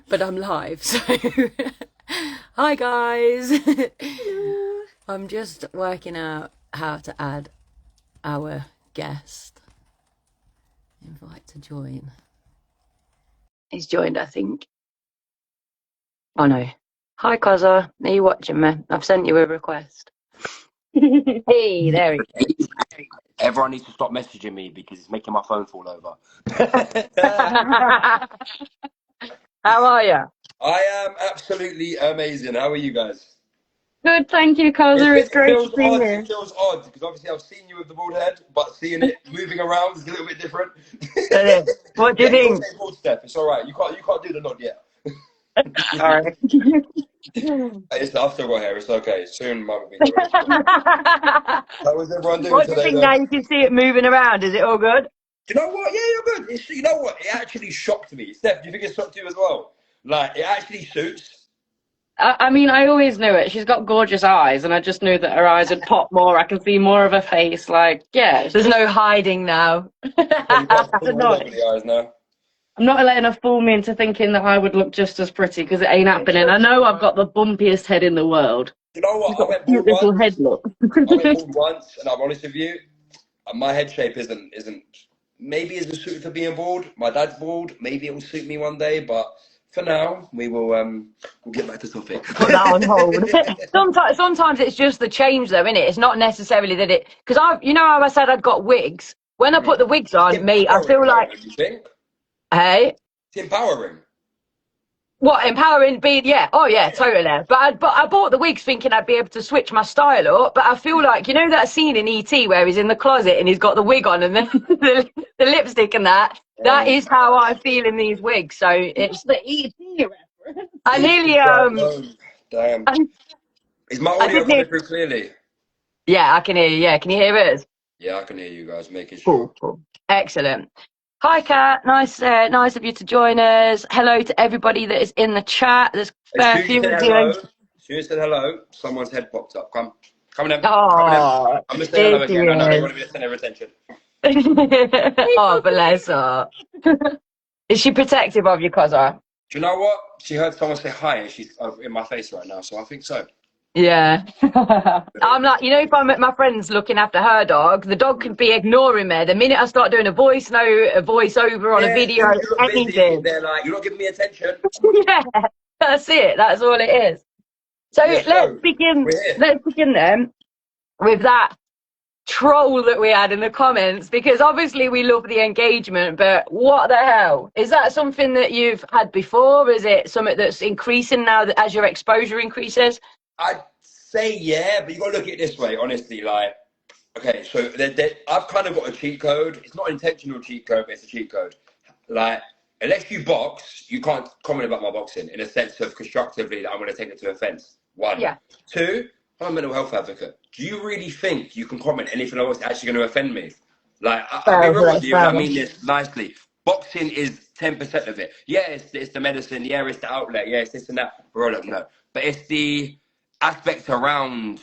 but I'm live, so hi guys. I'm just working out how to add our guest. Invite to join. He's joined, I think. Oh no. Hi Coza, are you watching me? I've sent you a request. Hey, there we Everyone needs to stop messaging me because it's making my phone fall over. go. How are you? I am absolutely amazing. How are you guys? Good, thank you, Coza. It's It great to feels see odd. you. It feels odd because obviously I've seen you with the bald head, but seeing it moving around is a little bit different. What do you Yeah, you'll think? take bald step. It's all right. You can't do the nod yet. Sorry. I've still got hair. It's okay. Soon, mum will be here. How is everyone doing What do you today, think though? now you can see it moving around? Is it all good? You know what? Yeah, you're good. You know what? It actually shocked me. Steph, do you think it shocked you as well? Like, it actually suits. I mean, I always knew it. She's got gorgeous eyes, and I just knew that her eyes would pop more. I can see more of her face. Like, yeah, There's no hiding now. So you can't put I'm the not, over the eyes now. I'm not letting her fool me into thinking that I would look just as pretty because it ain't happening. I know I've got the bumpiest head in the world. You know She's what? I got a went cute bald little once. head look. I went bald once, and I'm honest with you, my head shape isn't maybe isn't suited for being bald. My dad's bald. Maybe it will suit me one day, but for now, we'll get back to topic. Put that on hold. Sometimes it's just the change, though, isn't it? It's not necessarily that it. Because you know how I said I'd got wigs. When I put the wigs It's on, me, I empowering, feel though, like, don't you think? hey, It's empowering. what empowering? Being, yeah, oh yeah, totally. But I bought the wigs thinking I'd be able to switch my style up. But I feel like you know that scene in ET where he's in the closet and he's got the wig on and then the lipstick and that. That is how I feel in these wigs. So it's The ET reference. I nearly Damn. I, Is my I audio did coming near. through clearly? Yeah, I can hear you. Yeah, can you hear us? Yeah, I can hear you guys. Making sure. Cool, cool. Excellent. Hi, Kat. Nice of you to join us. Hello to everybody that is in the chat. There's a As fair soon as you few said of hello, you. as soon as you said hello, someone's head popped up. Come then, come then. Oh, I'm gonna say there hello she again. I know they is. want to be the center of attention. Oh, bless her. Is she protective of you, Koza? Do you know what? She heard someone say hi, and she's in my face right now, so I think so. Yeah. I'm like, you know, if I'm at my friend's looking after her dog, the dog could be ignoring me. The minute I start doing a voice note, a voice over on a Yeah, video, you look busy. anything. They're like, you're not giving me attention. Yeah, that's it. That's all it is. So Yes, let's so begin. we're here. Let's begin then with that troll that we had in the comments because obviously we love the engagement, but what the hell? Is that something that you've had before? Is it something that's increasing now that as your exposure increases? I'd say yeah, but you got to look at it this way, honestly. Like, okay, so I've kind of got a cheat code. It's not an intentional cheat code, but it's a cheat code. Like, unless you box, you can't comment about my boxing in a sense of constructively that I'm going to take it to offense. One. Yeah. Two, I'm a mental health advocate. Do you really think you can comment anything else that's actually going to offend me? Like, I'll be real with you, and I mean this nicely. Boxing is 10% of it. Yeah, it's the medicine. Yeah, it's the outlet. Yeah, it's this and that. We're all like, no. But it's the aspect around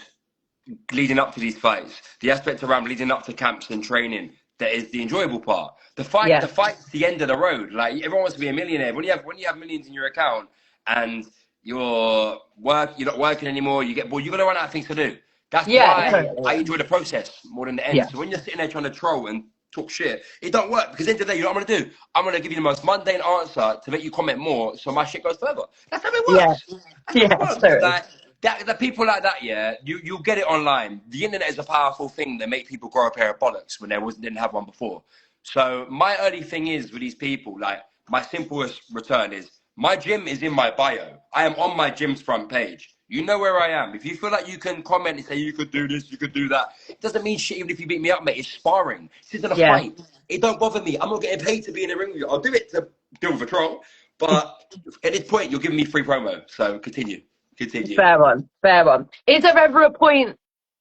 leading up to these fights, the aspect around leading up to camps and training that is the enjoyable part. Yeah. The fight's the end of the road. Like everyone wants to be a millionaire. When you have millions in your account and you're not working anymore, you get bored, you're gonna run out of things to do. That's Yeah. why I enjoy the process more than the end. Yeah. So when you're sitting there trying to troll and talk shit, it don't work because at the end of the day, you know what I'm gonna do? I'm gonna give you the most mundane answer to make you comment more, so my shit goes further. That's how it Yeah. works. That's how it Yeah. works. Sorry. Like the people like that, yeah, you'll get it online. The internet is a powerful thing that make people grow a pair of bollocks when didn't have one before. So my early thing is with these people, like my simplest return is my gym is in my bio. I am on my gym's front page. You know where I am. If you feel like you can comment and say you could do this, you could do that, it doesn't mean shit even if you beat me up, mate. It's sparring. This isn't a Yeah. fight. It don't bother me. I'm not getting paid to be in the ring with you. I'll do it to deal with a troll. But at this point, you're giving me free promo. So continue. Continue. Fair one. Fair one. Is there ever a point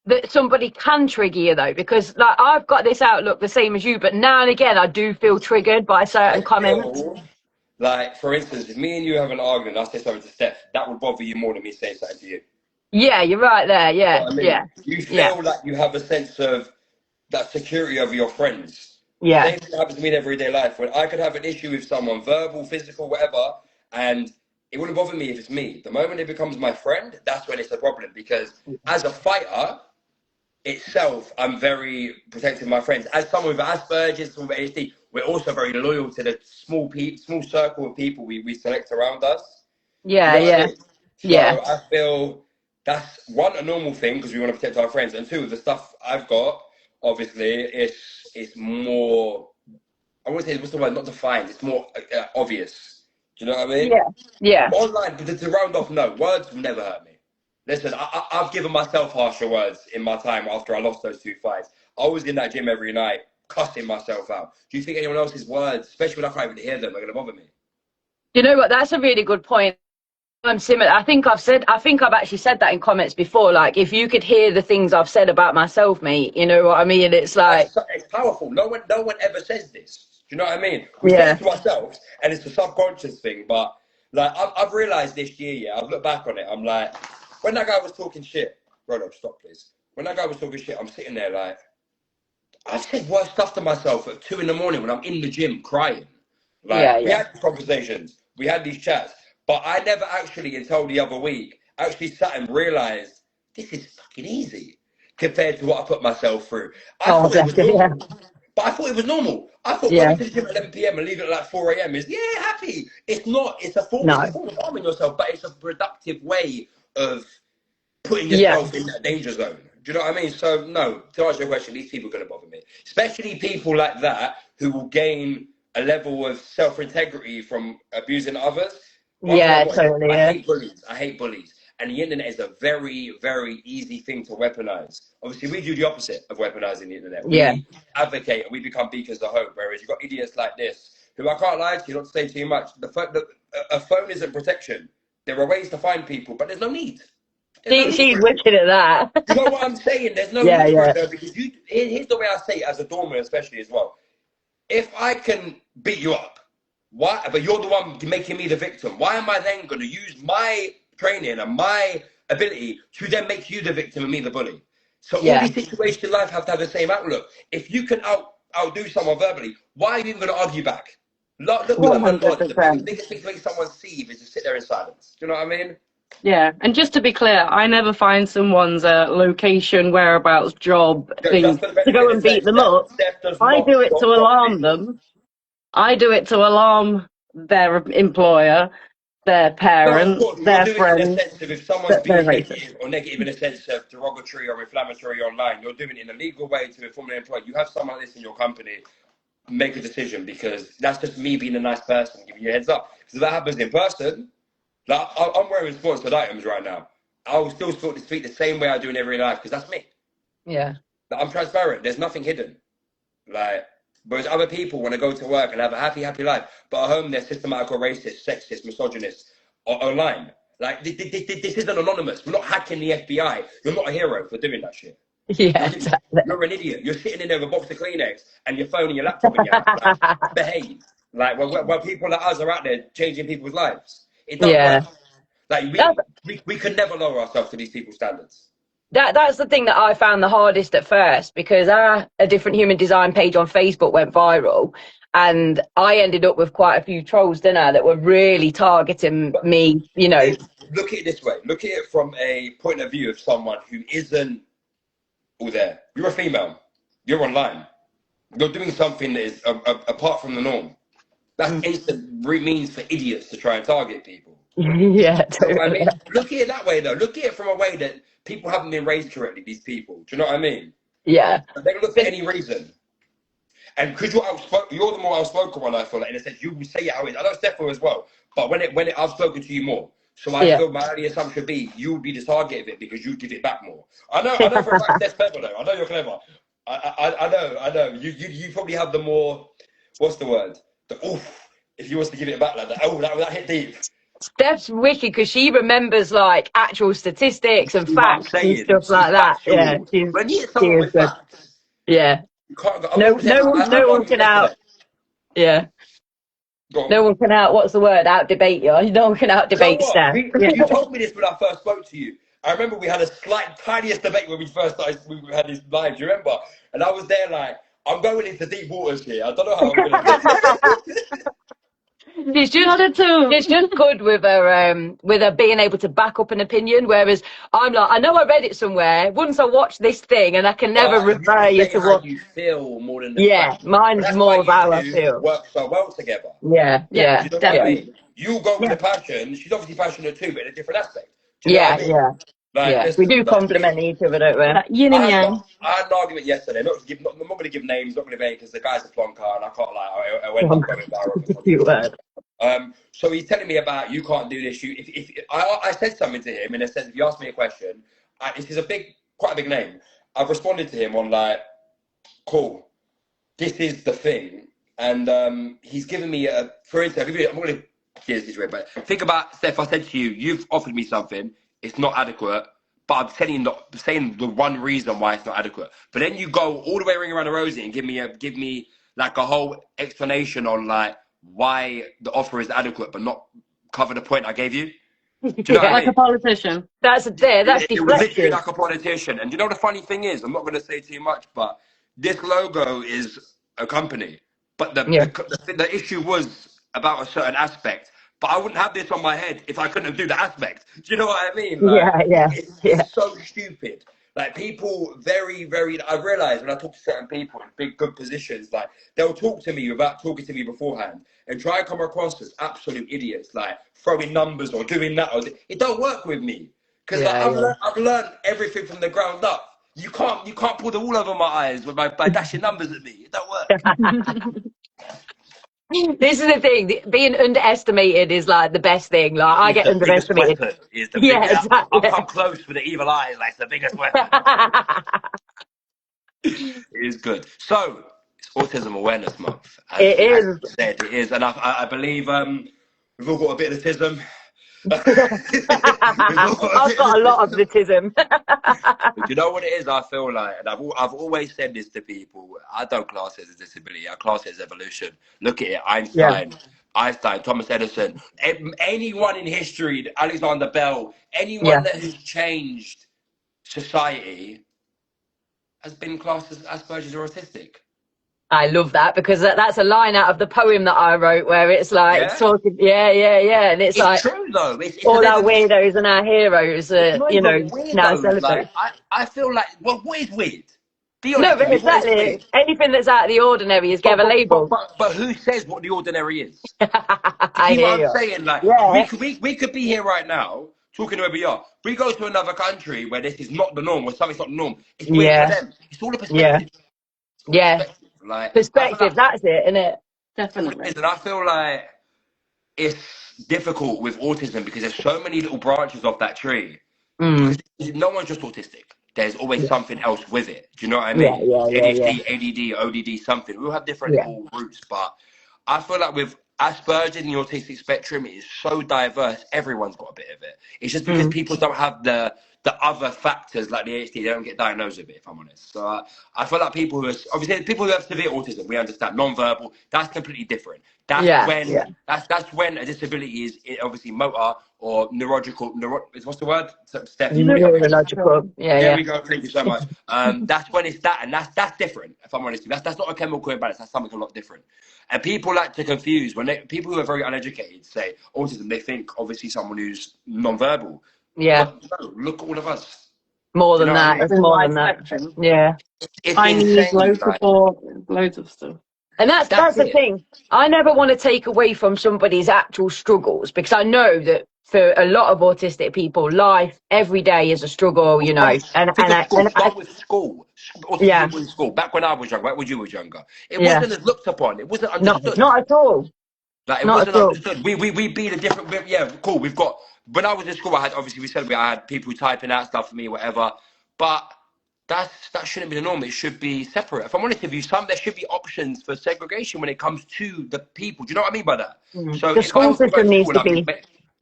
that somebody can trigger you though? Because like I've got this outlook the same as you, but now and again I do feel triggered by certain I comments. feel like, for instance, if me and you have an argument, I say something to Steph, that would bother you more than me saying something to you. Yeah, you're right there. You know Yeah. what I Yeah. mean? You Yeah. feel like you have a sense of that security over your friends. Yeah. Same thing happens to me in everyday life. When I could have an issue with someone, verbal, physical, whatever, And it wouldn't bother me if it's me. The moment it becomes my friend, that's when it's a problem. Because as a fighter itself, I'm very protective of my friends. As someone with Asperger's, someone with ADHD, we're also very loyal to the small circle of people we select around us. Yeah, You know what I yeah, mean? yeah. So I feel that's one, a normal thing because we want to protect our friends, and two, the stuff I've got, obviously, it's more. I wouldn't say what's the word, not defined. It's more obvious. Do you know what I mean? Yeah, yeah. Online, to round off, no, words will never hurt me. Listen, I've given myself harsher words in my time after I lost those 2 fights. I was in that gym every night, cussing myself out. Do you think anyone else's words, especially when I can't even hear them, are going to bother me? You know what? That's a really good point. I'm similar. I think I've actually said that in comments before. Like, if you could hear the things I've said about myself, mate, you know what I mean? It's like, it's powerful. No one ever says this. Do you know what I mean? We say yeah, it to ourselves, and it's a subconscious thing. But like, I've realized this year, yeah, I've looked back on it. I'm like, when that guy was talking shit, Rolo, stop, please. When that guy was talking shit, I'm sitting there like, I've said worse stuff to myself at 2 a.m. when I'm in the gym crying. Like, yeah, we yeah. had these conversations, we had these chats, but I never actually, until the other week, actually sat and realized this is fucking easy compared to what I put myself through. I Oh, thought it was bless you, yeah, normal. But I thought it was normal. I thought yeah. going to the gym at 11 p.m. and leaving at like 4 a.m. is, yeah, happy. It's not. It's a form No, of harming yourself, but it's a productive way of putting yeah, yourself in that danger zone. Do you know what I mean? So, no, to answer your question, these people are going to bother me. Especially people like that who will gain a level of self-integrity from abusing others. One thing yeah, totally, I yeah, hate bullies. I hate bullies. And the internet is a very, very easy thing to weaponize. Obviously, we do the opposite of weaponizing the internet. yeah, We advocate and we become beacons of hope. Whereas you've got idiots like this, who I can't lie to you, not to say too much. A phone isn't protection. There are ways to find people, but there's no need. There's no need she's for it. wicked at that. You know what I'm saying? There's no Yeah, need for yeah, it though, because here's the way I say it as a doorman, especially as well. If I can beat you up, why? But you're the one making me the victim. Why am I then going to use my training and my ability to then make you the victim and me the bully? So all yeah. these situations in life have to have the same outlook. If you can outdo someone verbally, why are you even going to argue back? Look at the whole lot. The 100%. biggest thing to make someone seethe is to sit there in silence. Do you know what I mean? Yeah, and just to be clear, I never find someone's location, whereabouts, job Just thing for the to benefit go of and beat them Steph, up. Steph does I not do it to stop alarm people. them. I do it to alarm their employer, their No, of parents, course, you're their doing it in a friends, sense of if someone's that they're being racist. negative in a sense of derogatory or inflammatory online, you're doing it in a legal way to inform an employer. You have someone like this in your company, make a decision because that's just me being a nice person, giving you a heads up. Because if that happens in person, like I'm wearing sponsored items right now. I'll still speak the same way I do in every life because that's me. Yeah. Like, I'm transparent. There's nothing hidden. Like, whereas other people want to go to work and have a happy, happy life, but at home they're systematic or racist, sexist, misogynist, or online. Like, this isn't anonymous. We're not hacking the FBI. You're not a hero for doing that shit. Yeah, exactly. You're an idiot. You're sitting in there with a box of Kleenex and your phone and your laptop in your hand. Like, behave. Like, when people like us are out there changing people's lives, it don't Yeah. work. Like, That's, we could never lower ourselves to these people's standards. that's the thing that I found the hardest at first, because a different human design page on Facebook went viral, and I ended up with quite a few trolls, didn't I, that were really targeting But me, you know. look at it this way. Look at it from a point of view of someone who isn't all there. You're a female. You're online. You're doing something that is apart from the norm. That's instant means for idiots to try and target people. Yeah, You know what I totally. mean? Look at it that way, though. Look at it from a way that people haven't been raised correctly, these people. Do you know what I mean? Yeah. They can look for any reason. And because you're the more outspoken one, I feel like, in a sense, you will say it how it is. I know Stefan as well, but I've spoken to you more. So I Yeah. feel my only assumption would be you would be the target of it because you give it back more. I know for a fact Steph's clever though. I know you're clever. I know. You probably have the more, what's the word? The oof. If you was to give it back like that, that hit deep. Steph's wicked because she remembers like actual statistics and See what I'm facts and saying? stuff She's like that. Yeah, factual. When you hit she someone is with good. facts, Yeah. you can't go. No, no one, I no one argued can yesterday. yeah. Go on. No one can what's the word? Out debate you. No one can out You know debate what? Steph. You told me this when I first spoke to you. I remember we had a tiniest debate when we first started. We had this live. Do you remember? And I was there like, I'm going into deep waters here. I don't know how I'm going to do it. She's just good with her being able to back up an opinion, whereas I'm like, I know I read it somewhere. Once I watch this thing, and I can never refer you to how what you feel more than the Yeah, fact. mine's That's why more of you how I two feel. work so well together. Yeah, Do you know what I definitely. mean? You go with the passion. She's obviously passionate too, but in a different aspect. Do you know yeah, what I mean? yeah, Like, yeah. We listen, do like me, complement each other, don't we? Yin and I yang. had an argument yesterday. I'm not going to give names, not going to because the guy's a plonker, and I can't I went up going viral for Cute something. word. So he's telling me about you can't do this. If I said something to him in a sense, if you ask me a question, this is quite a big name. I've responded to him on like, cool, this is the thing, and he's given me for instance, I'm going to here's this way, but think about Steph. I said to you, you've offered me something, it's not adequate. But I'm saying the one reason why it's not adequate. But then you go all the way around the rosy and give me like a whole explanation on like why the offer is adequate, but not cover the point I gave you. Do you know what I Like mean? a politician. That's It was literally deflective. like a politician. And you know the funny thing is, I'm not going to say too much, but this logo is a company. But the issue was about a certain aspect. But I wouldn't have this on my head if I couldn't do the aspect. Do you know what I mean? Like, Yeah. it's so stupid. Like people very, very, I realize when I talk to certain people in big, good positions, like they'll talk to me without talking to me beforehand and try and come across as absolute idiots, like throwing numbers or doing that. It don't work with me. Because I've learned everything from the ground up. You can't pull the wool over my eyes by dashing numbers at me. It don't work. This is the thing. Being underestimated is like the best thing. Like I get underestimated. Exactly. I'll come close with the evil eyes. Like it's the biggest weapon. It is good. So it's Autism Awareness Month. As you said, it is, and I believe we've all got a bit of autism. I've got a lot of autism. You know what it is? I feel like, and I've always said this to people. I don't class it as a disability. I class it as evolution. Look at it, Einstein, Thomas Edison, anyone in history, Alexander Bell, anyone that has changed society has been classed as Asperger's or autistic. I love that because that's a line out of the poem that I wrote where it's like talking, and it's like true though. It's all our weirdos and our heroes, now celebrate. Like, I feel like, well, what is weird? No, but exactly. Anything that's out of the ordinary is get a label. But who says what the ordinary is? I hear what you. I'm saying? Like, we could be here right now talking where we are. We go to another country where this is not the norm, where something's not the norm. It's weird for them. It's all a perspective. Like, perspective, that's it, isn't it? Definitely. And I feel like it's difficult with autism because there's so many little branches of that tree. No one's just autistic. There's always something else with it. Do you know what I mean? ADHD, ADD, ODD, something. We all have different little roots, but I feel like with Asperger's in the autistic spectrum, it is so diverse. Everyone's got a bit of it. It's just because people don't have the other factors like the ADHD, they don't get diagnosed with it, if I'm honest. So I feel like people who have severe autism, we understand non-verbal. That's completely different. That's when a disability is obviously motor or neurological. What's the word? Steph, neurological. There we go. Thank you so much. That's when it's that, and that's different. If I'm honest, that's not a chemical imbalance. That's something a lot different. And people like to confuse people who are very uneducated say autism. They think obviously someone who's non-verbal. Yeah. But no, look at all of us. More than that. It's more than that. Yeah. I need loads of support, loads of stuff. And that's the thing. I never want to take away from somebody's actual struggles because I know that for a lot of autistic people, life every day is a struggle, you know. Start with school. Autism was school. Back when I was younger, when you were younger, it wasn't as looked upon. It wasn't understood. Not at all. Like it wasn't understood. We be the different. Yeah, cool. We've got. When I was in school, I had people typing out stuff for me, whatever. But that shouldn't be the norm. It should be separate. If I'm honest with you, there should be options for segregation when it comes to the people. Do you know what I mean by that? So the school system needs to be.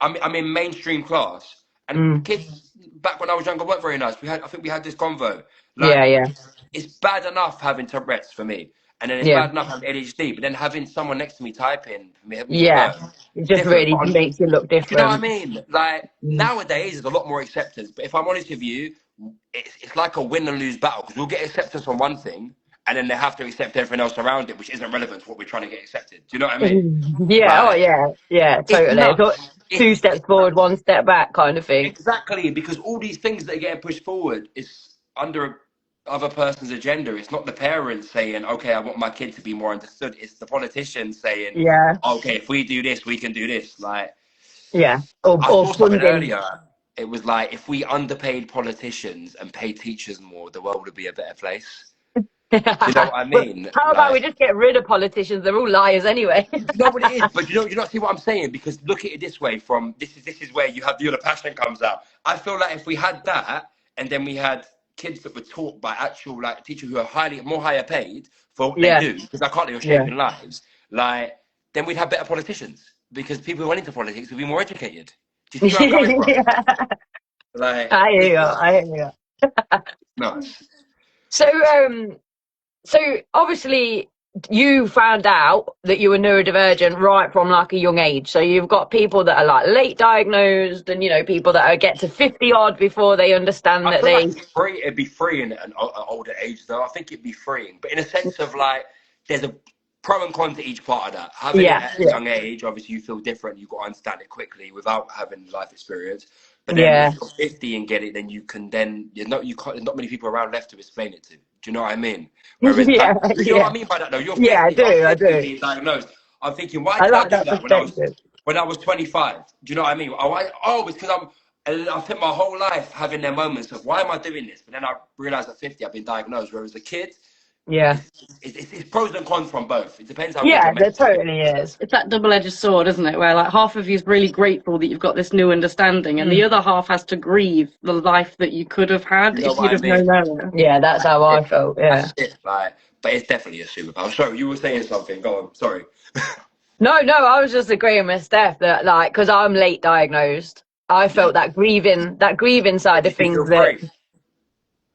I'm in mainstream class, and kids back when I was younger weren't very nice. I think we had this convo. Like, it's bad enough having Tourette's for me. And then it's bad enough having ADHD, but then having someone next to me typing, it just really makes you look different. You know what I mean? Like nowadays, there's a lot more acceptance. But if I'm honest with you, it's like a win and lose battle because we'll get acceptance on one thing, and then they have to accept everything else around it, which isn't relevant to what we're trying to get accepted. Do you know what I mean? Yeah. Like, Yeah, it's totally. It's nuts. got two steps It's forward, nuts. one step back kind of thing. Exactly, because all these things that are getting pushed forward is under other person's agenda. It's not the parents saying, okay, I want my kid to be more understood. It's the politicians saying, Yeah. okay, if we do this, we can do this. Like, Yeah. I Or saw something funding. earlier. It was like, if we underpaid politicians and paid teachers more, the world would be a better place. Do you know what I But mean? how about we Like, just get rid of politicians? They're all liars anyway. you know what it is, but you not see what I'm saying, because look at it this way: from this is where you have the other passion comes out. I feel like if we had that, and then we had kids that were taught by actual like teachers who are higher paid for what they Yeah. do, because I can't, they're Yeah. shaping lives. Like, then we'd have better politicians, because people who went into politics would be more educated. Do you see where I'm coming from? Yeah. Like, I hear it's you. nuts. I hear you. Nuts. So obviously you found out that you were neurodivergent right from like a young age. So you've got people that are like late diagnosed, and you know, people that are get to 50 odd before they understand I that feel they. like it'd be freeing at an older age, though. I think it'd be freeing, but in a sense of like, there's a pro and con to each part of that. Having it Yeah. at a young age, obviously you feel different. You've got to understand it quickly without having life experience. But then Yeah. if you're 50 and get it, then you can then there's not many people around left to explain it to. Do you know what I mean? Whereas Yeah. you know what I mean by that though. You're Yeah, I 50. I'm do. I 50 do. being diagnosed. I'm thinking, why I did I like do that that perspective. when I was 25? Do you know what I mean? It's because I'm. And I spent my whole life having their moments of why am I doing this? But then I realized at 50 I've been diagnosed. Whereas a kid, Yeah. it's pros and cons from both. It depends how good Yeah, your there mental state totally is. is. It's that double-edged sword, isn't it? Where like half of you is really grateful that you've got this new understanding, and the other half has to grieve the life that you could have had You know if what you'd I have known mean? earlier. Yeah, that's how I felt. Yeah. That's it. Like, but it's definitely a superpower. Sorry, you were saying something. Go on. Sorry. No, I was just agreeing with Steph that like, because I'm late diagnosed, I felt that grieving But side of did you things feel that, free?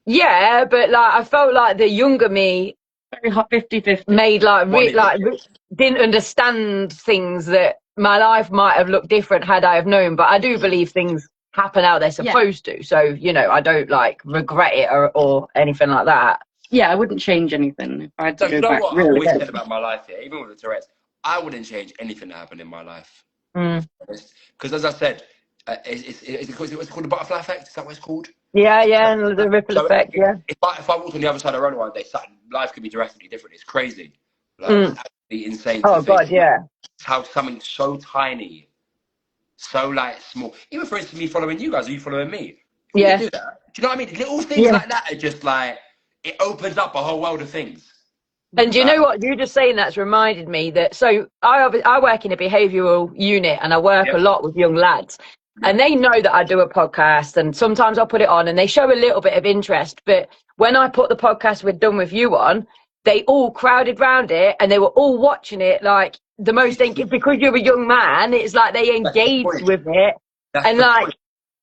yeah, but like I felt like the younger me Very hot 50-50. made Wanted it. didn't understand things that my life might have looked different had I have known. But I do believe things happen how they're supposed to. So, you know, I don't like regret it or anything like that. Yeah, I wouldn't change anything if I had to So go you know back. what I've Really. always said about my life here, even with the Tourette's, I wouldn't change anything that happened in my life. Because as I said, it's called the butterfly effect. Is that what it's called? Yeah, and the ripple So effect, yeah. if I walked on the other side of the road one day, life could be drastically different. It's crazy. Like, it's absolutely insane to Oh think. God, yeah. How something so tiny, so like small. Even for instance, me following you guys, are you following me? If we Yeah. could do that. Do you know what I mean? Little things like that are just like, it opens up a whole world of things. And you know what? You just saying that's reminded me that. So I work in a behavioural unit, and I work a lot with young lads, and they know that I do a podcast, and sometimes I'll put it on, and they show a little bit of interest. But when I put the podcast we're done with you on, they all crowded round it, and they were all watching it like the most. Because you're a young man, it's like they engaged with it, and like.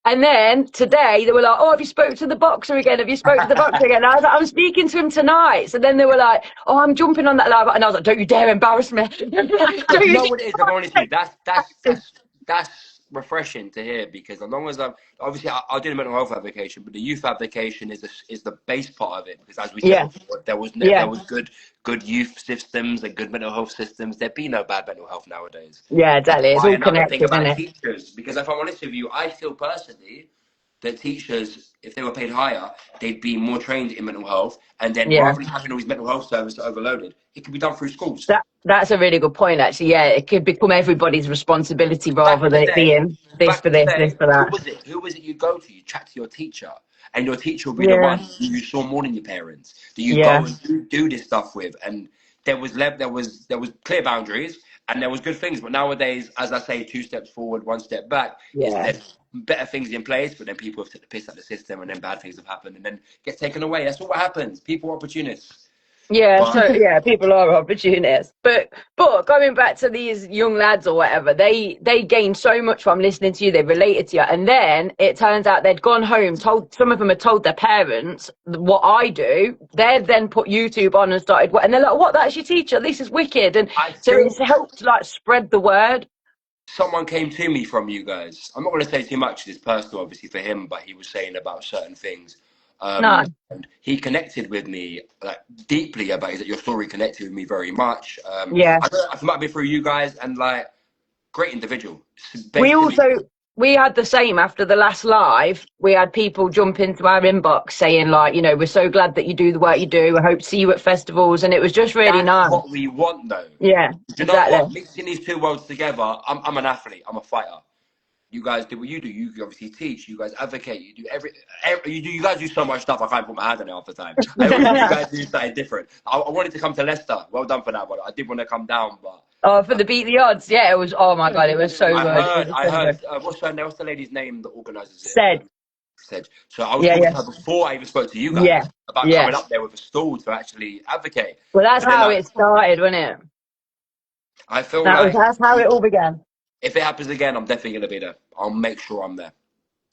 And then today they were like, "Oh, have you spoke to the boxer again? Have you spoke to the boxer again?" And I was like, "I'm speaking to him tonight." So then they were like, "Oh, I'm jumping on that live," and I was like, "Don't you dare embarrass me!" You know what it is? I'm honest with you. That's refreshing to hear, because as long as obviously I did a mental health application, but the youth application is the base part of it, because as we said before, there was good youth systems and good mental health systems. There'd be no bad mental health nowadays. Yeah, exactly. It's all Another thing connected, isn't about it? teachers, because if I'm honest with you, I feel personally that teachers, if they were paid higher, they'd be more trained in mental health, and then rather than having all these mental health services overloaded, it could be done through schools. That's a really good point, actually. Yeah, it could become everybody's responsibility rather than it being this for this, this for that. Who was it you go to? You chat to your teacher, and your teacher will be the one who you saw more than your parents, that you go and do this stuff with. And there was clear boundaries, and there was good things. But nowadays, as I say, 2 steps forward, 1 step back. There's better things in place, but then people have took the piss out of the system, and then bad things have happened, and then gets taken away. That's what happens. People are opportunists. Yeah, so yeah, people are opportunists. But going back to these young lads or whatever, they gained so much from listening to you, they related to you, and then it turns out they'd gone home, some of them had told their parents what I do. They'd then put YouTube on and started, and they're like, "What? That's your teacher? This is wicked!" And so it's helped like spread the word. Someone came to me from you guys. I'm not going to say too much. It's personal, obviously, for him, but he was saying about certain things. No. And he connected with me like deeply about it. Your story connected with me very much. Yeah. I don't know, I might be through you guys, and like, great individual. We had the same after the last live. We had people jump into our inbox saying like, you know, we're so glad that you do the work you do. I hope to see you at festivals, and it was just really nice. That's what we want, though. Yeah, Do you exactly. know what? Mixing these two worlds together, I'm an athlete. I'm a fighter. You guys do what you do. You obviously teach. You guys advocate. You do you guys do so much stuff. I can't put my hand on it half the time. You guys do something different. I wanted to come to Leicester. Well done for that, but I did want to come down, but. Oh, for the Beat the Odds, yeah, it was. Oh my god, it was so good. I heard. What's the lady's name that organises it? Said. So I was talking to her before I even spoke to you guys about coming up there with a stall to actually advocate. Well, that's how it started, wasn't it? I feel that's how it all began. If it happens again, I'm definitely going to be there. I'll make sure I'm there.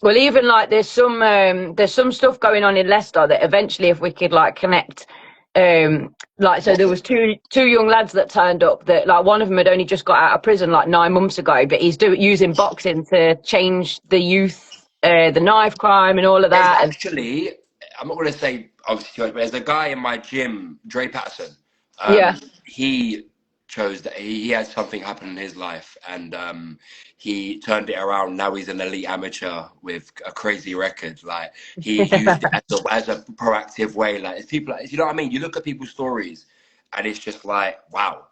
Well, even like there's some stuff going on in Leicester that eventually, if we could like connect, like so there was two young lads that turned up that like one of them had only just got out of prison like 9 months ago, but he's using boxing to change the youth, the knife crime and all of that. Actually, I'm not going to say obviously, but there's a guy in my gym, Dre Patterson. He chose that he had something happen in his life, and he turned it around. Now he's an elite amateur with a crazy record. Like, he used it as a proactive way. Like, it's people, like, you know what I mean? You look at people's stories and it's just like, wow.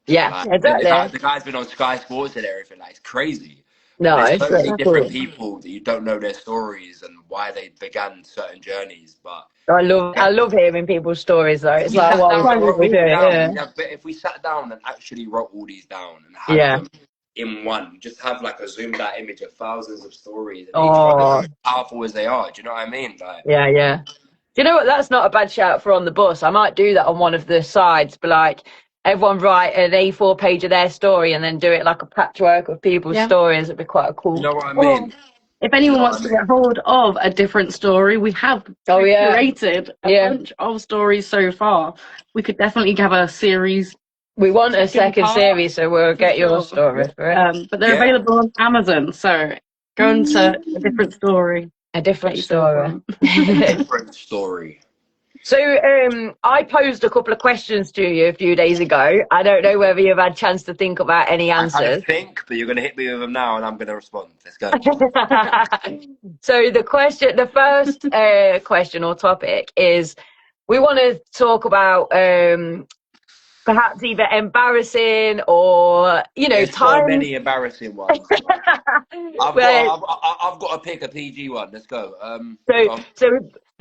Yeah, like, exactly. The guy's been on Sky Sports and everything. Like, it's crazy. No, there's so many different people that you don't know their stories and why they began certain journeys. But I love hearing people's stories though. It's like what we do. If we sat down and actually wrote all these down and had them in one, just have like a zoomed out image of thousands of stories, and each one as powerful as they are. Do you know what I mean? Like, yeah. Do you know what? That's not a bad shout for on the bus. I might do that on one of the sides, but like everyone write an A4 page of their story and then do it like a patchwork of people's stories. It'd be quite a cool. You know what I mean? If anyone wants to get hold of a different story, we have curated a bunch of stories so far. We could definitely have a series. We want a second series, so we'll get your story for it. But they're available on Amazon, so go into a different story. A different story. Different story. So I posed a couple of questions to you a few days ago. I don't know whether you've had a chance to think about any answers. I think, but you're going to hit me with them now and I'm going to respond. Let's go. So the first question or topic is, we want to talk about perhaps either embarrassing or, There's so many embarrassing ones. I've got to pick a PG one. Let's go. So